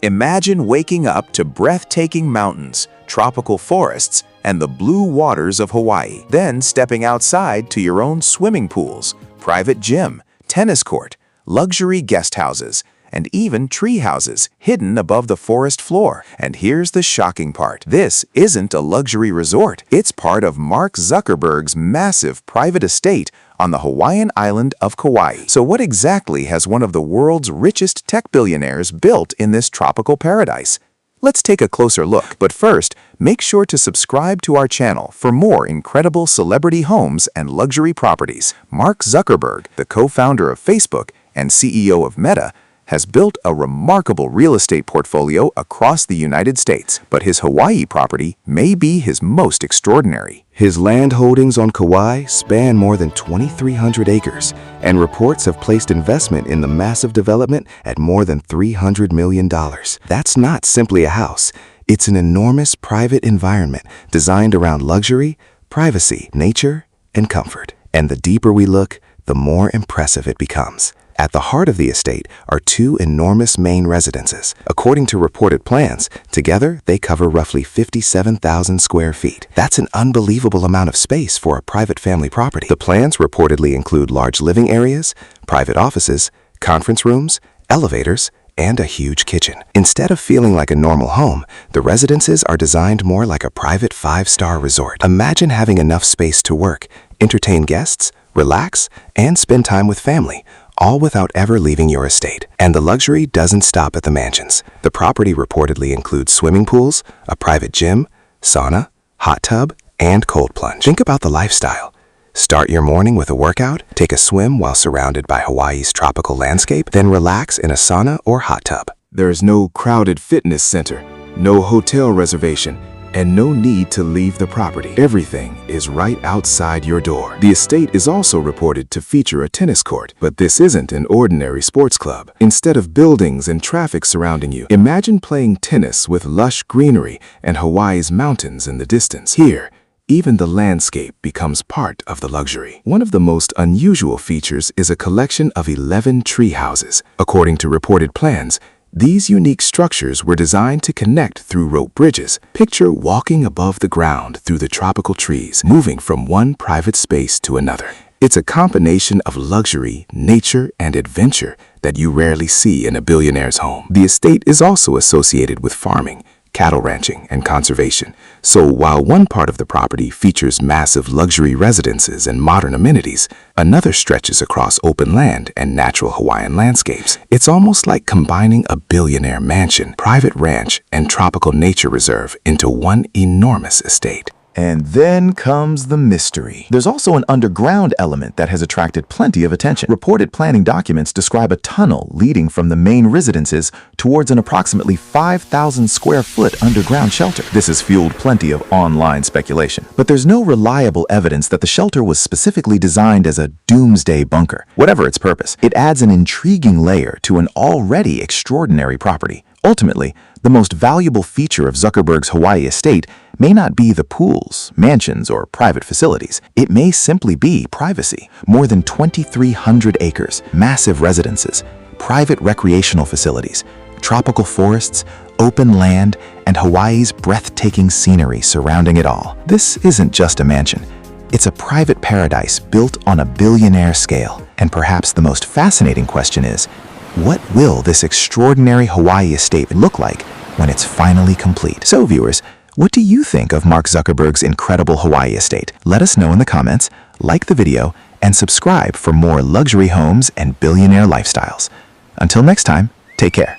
Imagine waking up to breathtaking mountains, tropical forests, and the blue waters of Hawaii. Then stepping outside to your own swimming pools, private gym, tennis court, luxury guest houses, and even tree houses hidden above the forest floor. And here's the shocking part. This isn't a luxury resort. It's part of Mark Zuckerberg's massive private estate on the Hawaiian island of Kauai. So what exactly has one of the world's richest tech billionaires built in this tropical paradise? Let's take a closer look. But first, make sure to subscribe to our channel for more incredible celebrity homes and luxury properties. Mark Zuckerberg, the co-founder of Facebook and CEO of Meta, has built a remarkable real estate portfolio across the United States, but his Hawaii property may be his most extraordinary. His land holdings on Kauai span more than 2,300 acres, and reports have placed investment in the massive development at more than $300 million. That's not simply a house. It's an enormous private environment designed around luxury, privacy, nature, and comfort. And the deeper we look, the more impressive it becomes. At the heart of the estate are two enormous main residences. According to reported plans, together they cover roughly 57,000 square feet. That's an unbelievable amount of space for a private family property. The plans reportedly include large living areas, private offices, conference rooms, elevators, and a huge kitchen. Instead of feeling like a normal home, the residences are designed more like a private 5-star resort. Imagine having enough space to work, entertain guests, relax, and spend time with family, all without ever leaving your estate. And the luxury doesn't stop at the mansions. The property reportedly includes swimming pools, a private gym, sauna, hot tub, and cold plunge. Think about the lifestyle. Start your morning with a workout, take a swim while surrounded by Hawaii's tropical landscape, then relax in a sauna or hot tub. There's no crowded fitness center, no hotel reservation, and no need to leave the property. Everything is right outside your door. The estate is also reported to feature a tennis court, but this isn't an ordinary sports club. Instead of buildings and traffic surrounding you, imagine playing tennis with lush greenery and Hawaii's mountains in the distance. Here, even the landscape becomes part of the luxury. One of the most unusual features is a collection of 11 tree houses. According to reported plans, these unique structures were designed to connect through rope bridges. Picture walking above the ground through the tropical trees, moving from one private space to another. It's a combination of luxury, nature, and adventure that you rarely see in a billionaire's home. The estate is also associated with farming, cattle ranching, and conservation. So while one part of the property features massive luxury residences and modern amenities, another stretches across open land and natural Hawaiian landscapes. It's almost like combining a billionaire mansion, private ranch, and tropical nature reserve into one enormous estate. And then comes the mystery. There's also an underground element that has attracted plenty of attention. Reported planning documents describe a tunnel leading from the main residences towards an approximately 5,000 square foot underground shelter. This has fueled plenty of online speculation. But there's no reliable evidence that the shelter was specifically designed as a doomsday bunker. Whatever its purpose, it adds an intriguing layer to an already extraordinary property. Ultimately, the most valuable feature of Zuckerberg's Hawaii estate may not be the pools, mansions, or private facilities. It may simply be privacy. More than 2,300 acres, massive residences, private recreational facilities, tropical forests, open land, and Hawaii's breathtaking scenery surrounding it all. This isn't just a mansion. It's a private paradise built on a billionaire scale. And perhaps the most fascinating question is, what will this extraordinary Hawaii estate look like when it's finally complete? So viewers, what do you think of Mark Zuckerberg's incredible Hawaii estate? Let us know in the comments, like the video, and subscribe for more luxury homes and billionaire lifestyles. Until next time, take care.